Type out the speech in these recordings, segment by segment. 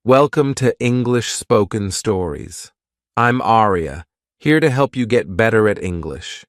Welcome to English Spoken Stories. I'm Aria, here to help you get better at English.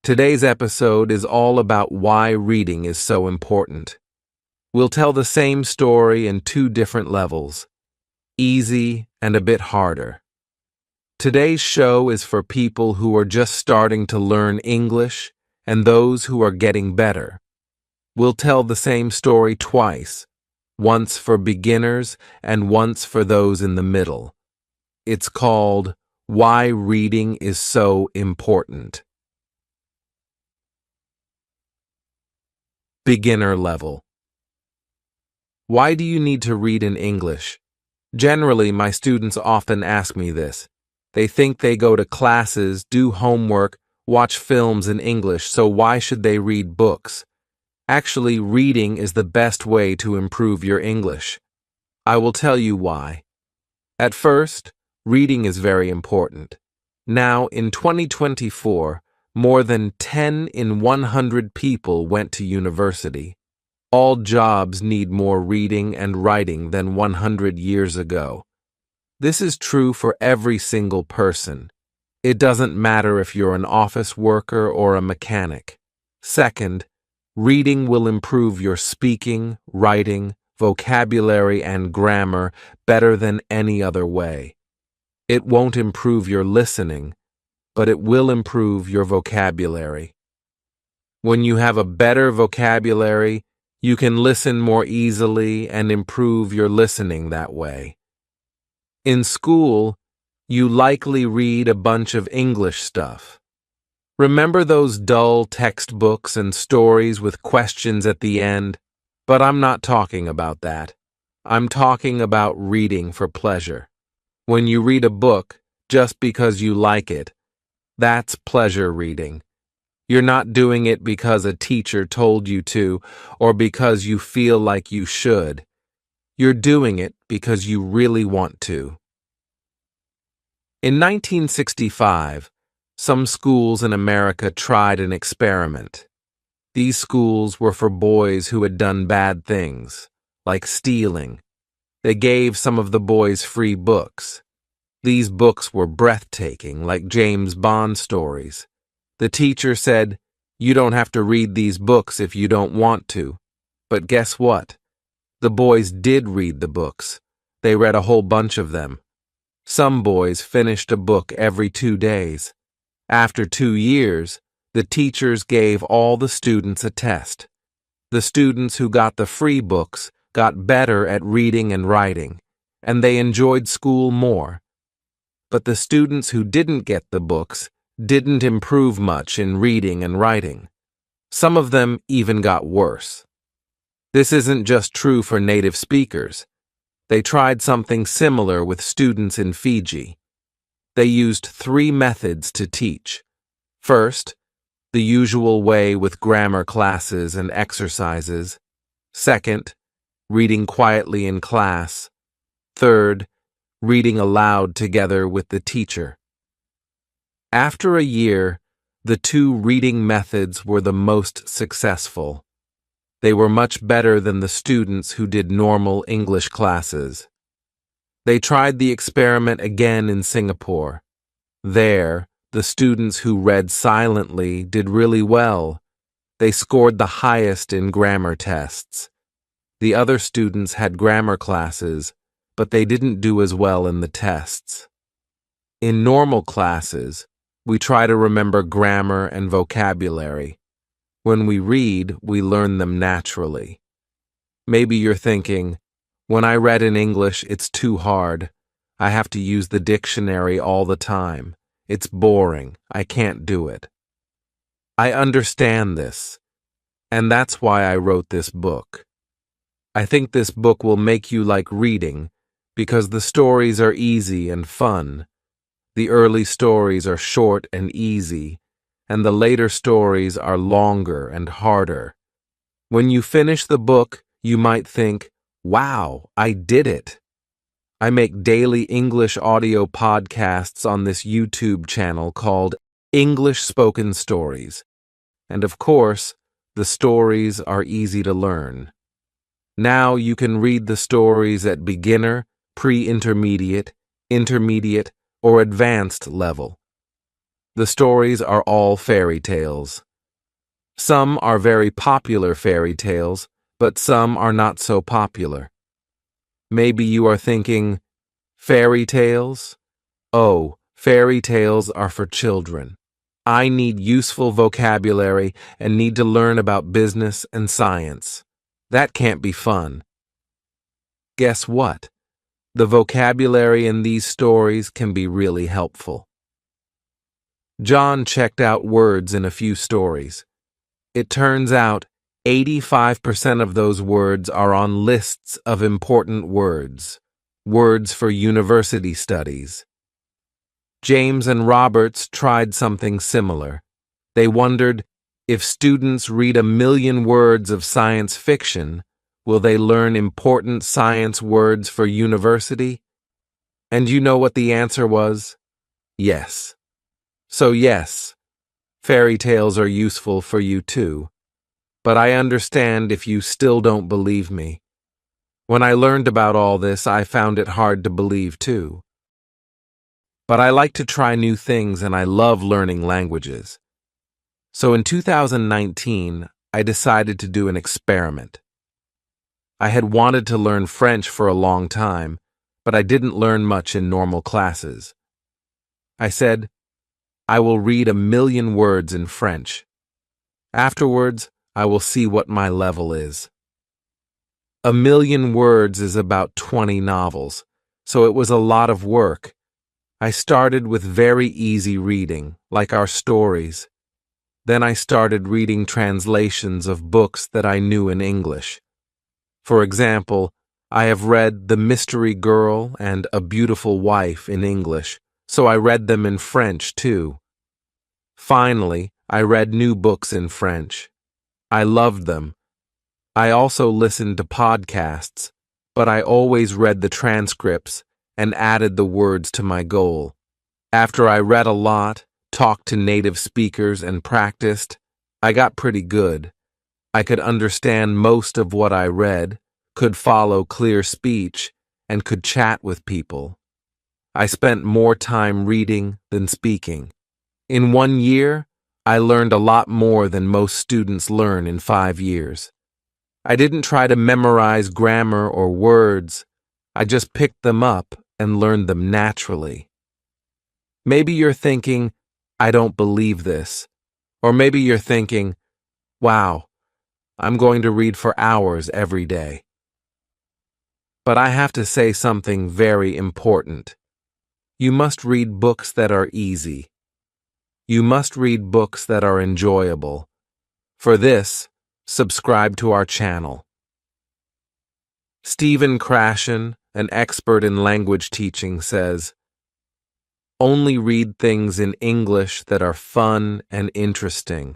Today's episode is all about why reading is so important. We'll tell the same story in two different levels, easy and a bit harder. Today's show is for people who are just starting to learn English and those who are getting better. We'll tell the same story twice, once for beginners and once for those in the middle. It's called Why Reading is So Important. Beginner level. Why do you need to read in English? Generally, my students often ask me this. They think they go to classes, do homework, watch films in English, so why should they read books? Actually, reading is the best way to improve your English. I will tell you why. At first, reading is very important. Now, in 2024, more than 10 in 100 people went to university. All jobs need more reading and writing than 100 years ago. This is true for every single person. It doesn't matter if you're an office worker or a mechanic. Second, reading will improve your speaking, writing, vocabulary, and grammar better than any other way. It won't improve your listening, but it will improve your vocabulary. When you have a better vocabulary, you can listen more easily and improve your listening that way. In school, you likely read a bunch of English stuff. Remember those dull textbooks and stories with questions at the end? But I'm not talking about that. I'm talking about reading for pleasure. When you read a book just because you like it, that's pleasure reading. You're not doing it because a teacher told you to or because you feel like you should. You're doing it because you really want to. In 1965, some schools in America tried an experiment. These schools were for boys who had done bad things, like stealing. They gave some of the boys free books. These books were breathtaking, like James Bond stories. The teacher said, "You don't have to read these books if you don't want to." But guess what? The boys did read the books. They read a whole bunch of them. Some boys finished a book every 2 days. After 2 years, the teachers gave all the students a test. The students who got the free books got better at reading and writing, and they enjoyed school more. But the students who didn't get the books didn't improve much in reading and writing. Some of them even got worse. This isn't just true for native speakers. They tried something similar with students in Fiji. They used 3 methods to teach. First, the usual way with grammar classes and exercises. Second, reading quietly in class. Third, reading aloud together with the teacher. After a year, the 2 reading methods were the most successful. They were much better than the students who did normal English classes. They tried the experiment again in Singapore. There, the students who read silently did really well. They scored the highest in grammar tests. The other students had grammar classes, but they didn't do as well in the tests. In normal classes, we try to remember grammar and vocabulary. When we read, we learn them naturally. Maybe you're thinking, when I read in English, it's too hard. I have to use the dictionary all the time. It's boring. I can't do it. I understand this, and that's why I wrote this book. I think this book will make you like reading because the stories are easy and fun. The early stories are short and easy, and the later stories are longer and harder. When you finish the book, you might think, "Wow, I did it." I make daily English audio podcasts on this YouTube channel called English Spoken Stories. And of course, the stories are easy to learn. Now you can read the stories at beginner, pre-intermediate, intermediate, or advanced level. The stories are all fairy tales. Some are very popular fairy tales, but some are not so popular. Maybe you are thinking, fairy tales? Oh, fairy tales are for children. I need useful vocabulary and need to learn about business and science. That can't be fun. Guess what? The vocabulary in these stories can be really helpful. John checked out words in a few stories. It turns out 85% of those words are on lists of important words, words for university studies. James and Roberts tried something similar. They wondered, if students read 1,000,000 words of science fiction, will they learn important science words for university? And you know what the answer was? Yes. So yes, fairy tales are useful for you too. But I understand if you still don't believe me. When I learned about all this, I found it hard to believe too. But I like to try new things and I love learning languages. So in 2019, I decided to do an experiment. I had wanted to learn French for a long time, but I didn't learn much in normal classes. I said, I will read 1,000,000 words in French. Afterwards, I will see what my level is. 1,000,000 words is about 20 novels, so it was a lot of work. I started with very easy reading, like our stories. Then I started reading translations of books that I knew in English. For example, I have read The Mystery Girl and A Beautiful Wife in English, so I read them in French too. Finally, I read new books in French. I loved them. I also listened to podcasts, but I always read the transcripts and added the words to my goal. After I read a lot, talked to native speakers, and practiced, I got pretty good. I could understand most of what I read, could follow clear speech, and could chat with people. I spent more time reading than speaking. In 1 year, I learned a lot more than most students learn in 5 years. I didn't try to memorize grammar or words. I just picked them up and learned them naturally. Maybe you're thinking, I don't believe this. Or maybe you're thinking, wow, I'm going to read for hours every day. But I have to say something very important. You must read books that are easy. You must read books that are enjoyable. For this, subscribe to our channel. Stephen Krashen, an expert in language teaching, says, only read things in English that are fun and interesting.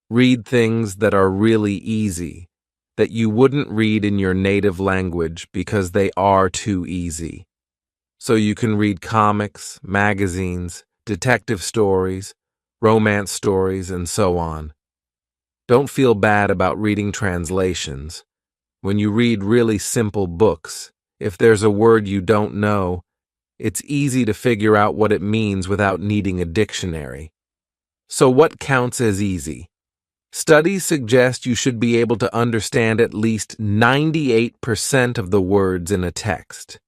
Read things that are really easy, that you wouldn't read in your native language because they are too easy. So you can read comics, magazines, detective stories, romance stories, and so on. Don't feel bad about reading translations. When you read really simple books, if there's a word you don't know, it's easy to figure out what it means without needing a dictionary. So what counts as easy? Studies suggest you should be able to understand at least 98% of the words in a text.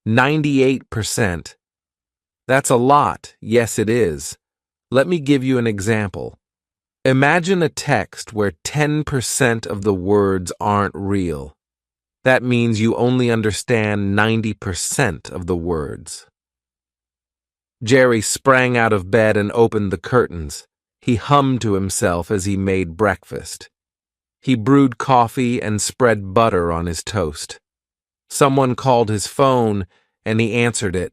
98%. That's a lot. Yes, it is. Let me give you an example. Imagine a text where 10% of the words aren't real. That means you only understand 90% of the words. Jerry sprang out of bed and opened the curtains. He hummed to himself as he made breakfast. He brewed coffee and spread butter on his toast. Someone called his phone, and he answered it.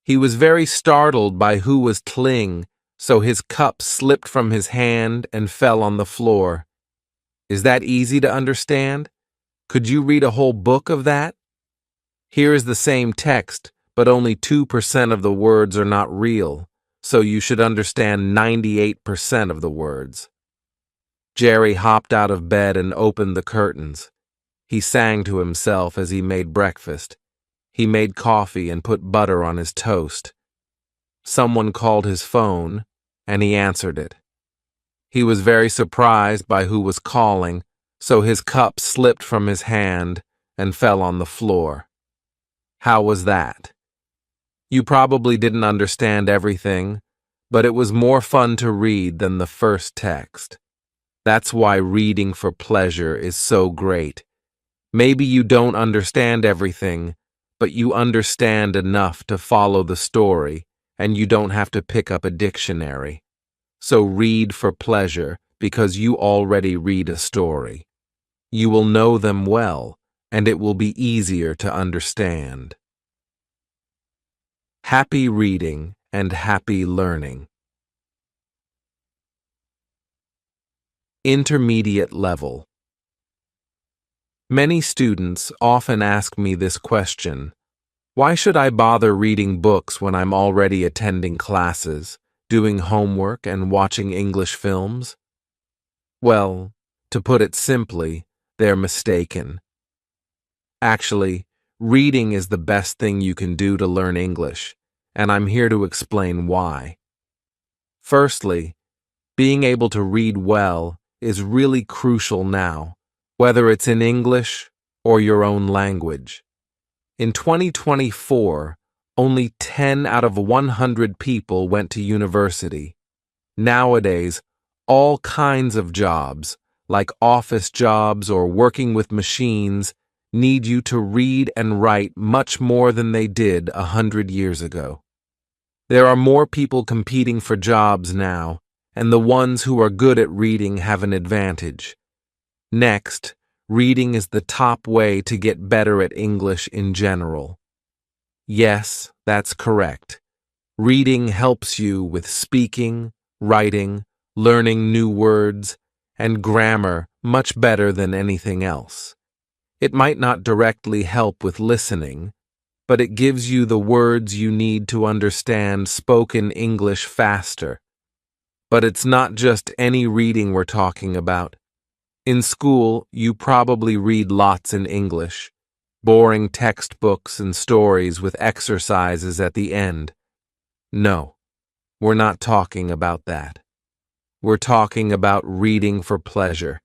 He was very startled by who was calling, so his cup slipped from his hand and fell on the floor. Is that easy to understand? Could you read a whole book of that? Here is the same text, but only 2% of the words are not real, so you should understand 98% of the words. Jerry hopped out of bed and opened the curtains. He sang to himself as he made breakfast. He made coffee and put butter on his toast. Someone called his phone, and he answered it. He was very surprised by who was calling, so his cup slipped from his hand and fell on the floor. How was that? You probably didn't understand everything, but it was more fun to read than the first text. That's why reading for pleasure is so great. Maybe you don't understand everything, but you understand enough to follow the story, and you don't have to pick up a dictionary. So read for pleasure because you already read a story. You will know them well, and it will be easier to understand. Happy reading and happy learning. Intermediate level. Many students often ask me this question: why should I bother reading books when I'm already attending classes, doing homework, and watching English films? Well, to put it simply, they're mistaken. Actually, reading is the best thing you can do to learn English, and I'm here to explain why. Firstly, being able to read well is really crucial now, whether it's in English or your own language. In 2024, only 10 out of 100 people went to university. Nowadays, all kinds of jobs, like office jobs or working with machines, need you to read and write much more than they did 100 years ago. There are more people competing for jobs now, and the ones who are good at reading have an advantage. Next, reading is the top way to get better at English in general. Yes, that's correct. Reading helps you with speaking, writing, learning new words, and grammar much better than anything else. It might not directly help with listening, but it gives you the words you need to understand spoken English faster. But it's not just any reading we're talking about. In school, you probably read lots in English, boring textbooks and stories with exercises at the end. No, we're not talking about that. We're talking about reading for pleasure.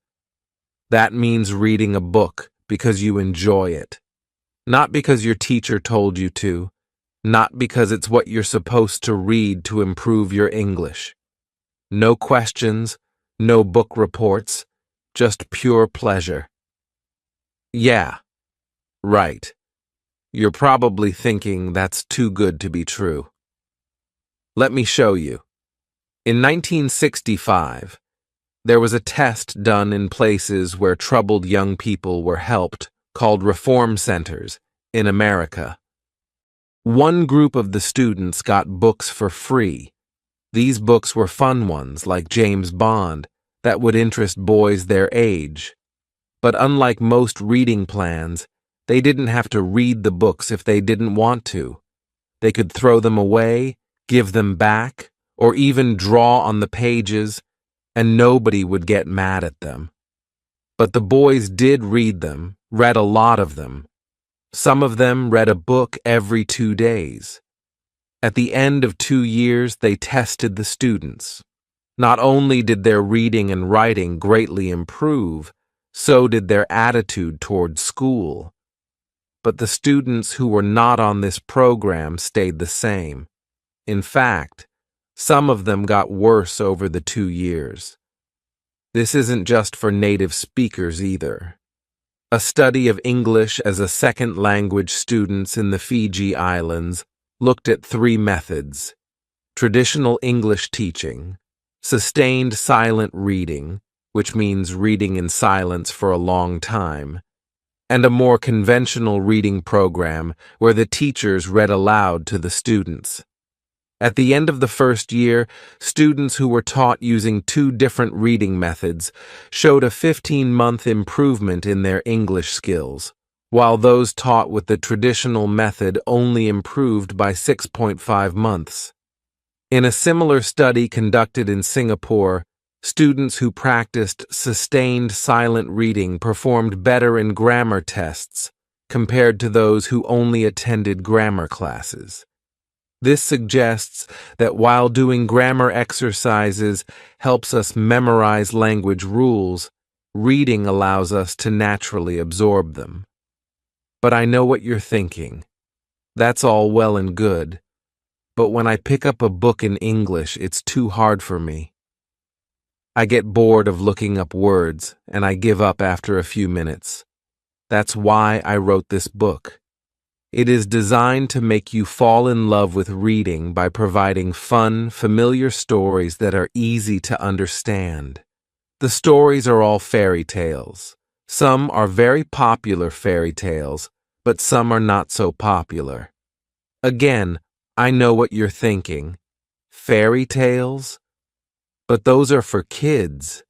That means reading a book because you enjoy it. Not because your teacher told you to, not because it's what you're supposed to read to improve your English. No questions, no book reports, just pure pleasure. Yeah, right. You're probably thinking that's too good to be true. Let me show you. In 1965, there was a test done in places where troubled young people were helped, called reform centers, in America. One group of the students got books for free. These books were fun ones, like James Bond, that would interest boys their age. But unlike most reading plans, they didn't have to read the books if they didn't want to. They could throw them away, give them back, or even draw on the pages, and nobody would get mad at them. But the boys did read them, read a lot of them. Some of them read a book every 2 days. At the end of 2 years, they tested the students. Not only did their reading and writing greatly improve, so did their attitude toward school. But the students who were not on this program stayed the same. In fact, some of them got worse over the 2 years. This isn't just for native speakers either. A study of English as a second language students in the Fiji Islands looked at 3 methods: traditional English teaching, sustained silent reading, which means reading in silence for a long time, and a more conventional reading program where the teachers read aloud to the students. At the end of the first year, students who were taught using 2 different reading methods showed a 15-month improvement in their English skills, while those taught with the traditional method only improved by 6.5 months. In a similar study conducted in Singapore, students who practiced sustained silent reading performed better in grammar tests, compared to those who only attended grammar classes. This suggests that while doing grammar exercises helps us memorize language rules, reading allows us to naturally absorb them. But I know what you're thinking. That's all well and good, but when I pick up a book in English, it's too hard for me. I get bored of looking up words, and I give up after a few minutes. That's why I wrote this book. It is designed to make you fall in love with reading by providing fun, familiar stories that are easy to understand. The stories are all fairy tales. Some are very popular fairy tales, but some are not so popular. Again, I know what you're thinking. Fairy tales? But those are for kids.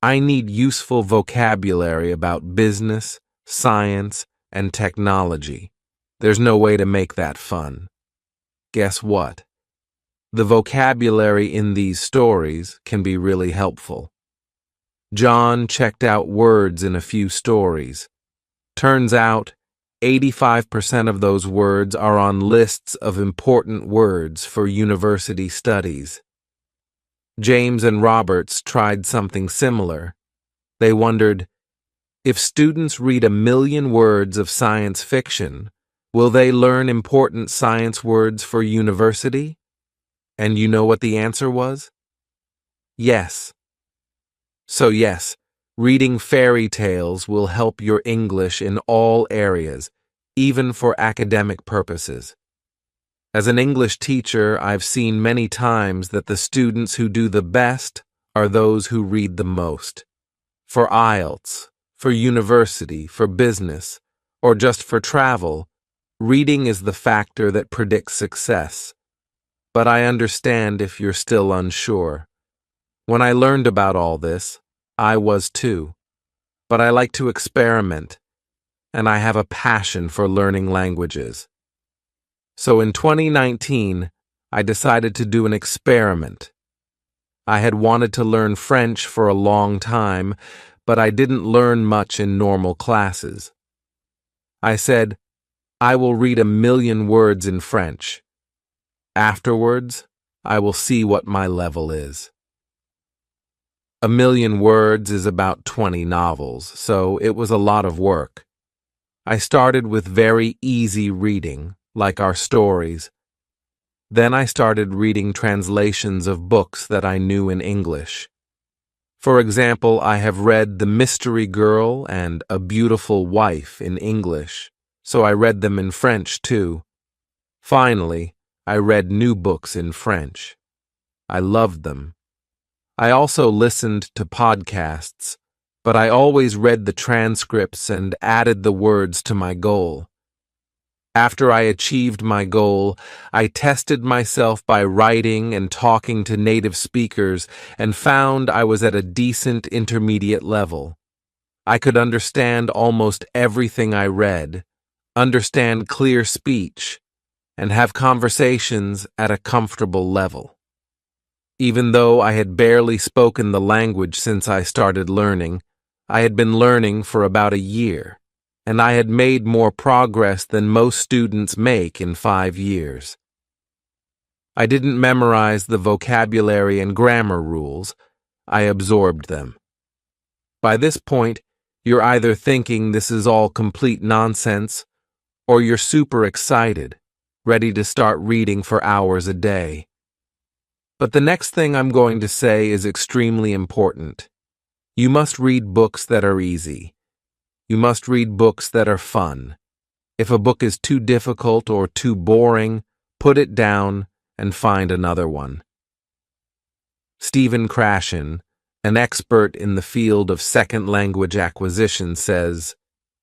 I need useful vocabulary about business, science, and technology. There's no way to make that fun. Guess what? The vocabulary in these stories can be really helpful. John checked out words in a few stories. Turns out, 85% of those words are on lists of important words for university studies. James and Roberts tried something similar. They wondered, if students read 1,000,000 words of science fiction, will they learn important science words for university? And you know what the answer was? Yes. So yes, reading fairy tales will help your English in all areas, even for academic purposes. As an English teacher, I've seen many times that the students who do the best are those who read the most. For IELTS, for university, for business, or just for travel, reading is the factor that predicts success. But I understand if you're still unsure. When I learned about all this, I was too. But I like to experiment, and I have a passion for learning languages. So in 2019, I decided to do an experiment. I had wanted to learn French for a long time, but I didn't learn much in normal classes. I said, I will read 1,000,000 words in French. Afterwards, I will see what my level is. 1,000,000 words is about 20 novels, so it was a lot of work. I started with very easy reading, like our stories. Then I started reading translations of books that I knew in English. For example, I have read The Mystery Girl and A Beautiful Wife in English, so I read them in French too. Finally, I read new books in French. I loved them. I also listened to podcasts, but I always read the transcripts and added the words to my goal. After I achieved my goal, I tested myself by writing and talking to native speakers and found I was at a decent intermediate level. I could understand almost everything I read, understand clear speech, and have conversations at a comfortable level. Even though I had barely spoken the language since I started learning, I had been learning for about a year, and I had made more progress than most students make in 5 years. I didn't memorize the vocabulary and grammar rules, I absorbed them. By this point, you're either thinking this is all complete nonsense, or you're super excited, ready to start reading for hours a day. But the next thing I'm going to say is extremely important. You must read books that are easy. You must read books that are fun. If a book is too difficult or too boring, put it down and find another one. Stephen Krashen, an expert in the field of second language acquisition, says,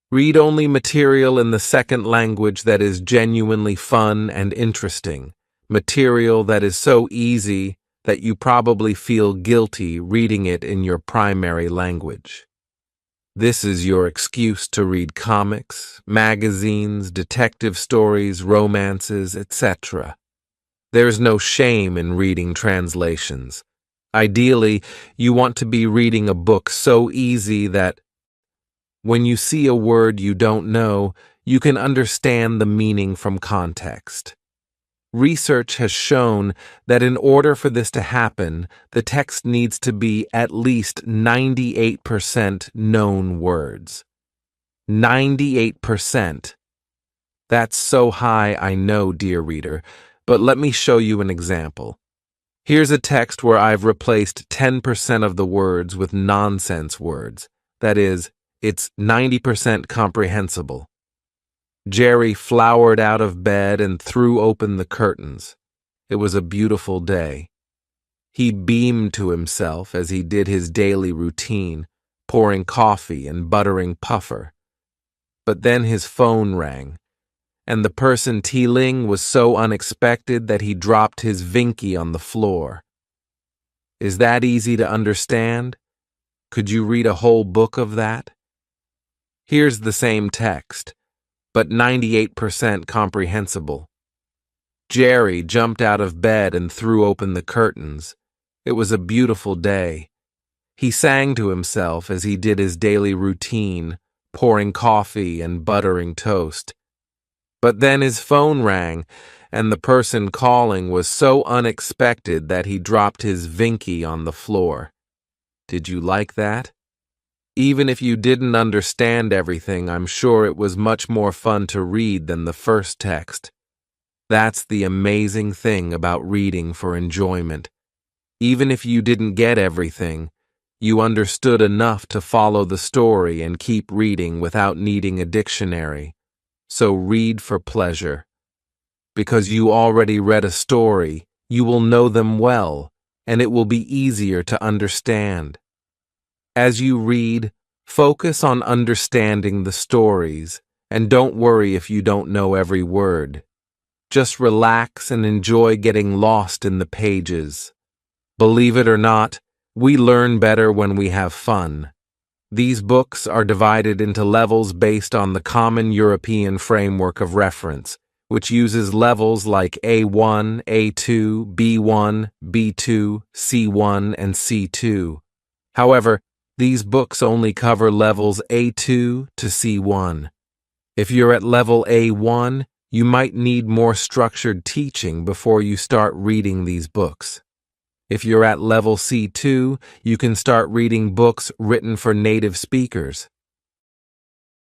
"Read only material in the second language that is genuinely fun and interesting, material that is so easy that you probably feel guilty reading it in your primary language. This is your excuse to read comics, magazines, detective stories, romances, etc. There's no shame in reading translations. Ideally, you want to be reading a book so easy that when you see a word you don't know, you can understand the meaning from context. Research has shown that in order for this to happen, the text needs to be at least 98% known words. 98%. That's so high, I know, dear reader, but let me show you an example. Here's a text where I've replaced 10% of the words with nonsense words. That is, it's 90% comprehensible. Jerry flowered out of bed and threw open the curtains. It was a beautiful day. He beamed to himself as he did his daily routine, pouring coffee and buttering Puffer. But then his phone rang, and the person T-Ling was so unexpected that he dropped his Vinky on the floor. Is that easy to understand? Could you read a whole book of that? Here's the same text, but 98% comprehensible. Jerry jumped out of bed and threw open the curtains. It was a beautiful day. He sang to himself as he did his daily routine, pouring coffee and buttering toast. But then his phone rang, and the person calling was so unexpected that he dropped his Vinky on the floor. Did you like that? Even if you didn't understand everything, I'm sure it was much more fun to read than the first text. That's the amazing thing about reading for enjoyment. Even if you didn't get everything, you understood enough to follow the story and keep reading without needing a dictionary. So read for pleasure. Because you already read a story, you will know them well, and it will be easier to understand. As you read, focus on understanding the stories, and don't worry if you don't know every word. Just relax and enjoy getting lost in the pages. Believe it or not, we learn better when we have fun. These books are divided into levels based on the Common European Framework of Reference, which uses levels like A1, A2, B1, B2, C1, and C2. However, these books only cover levels A2 to C1. If you're at level A1, you might need more structured teaching before you start reading these books. If you're at level C2, you can start reading books written for native speakers.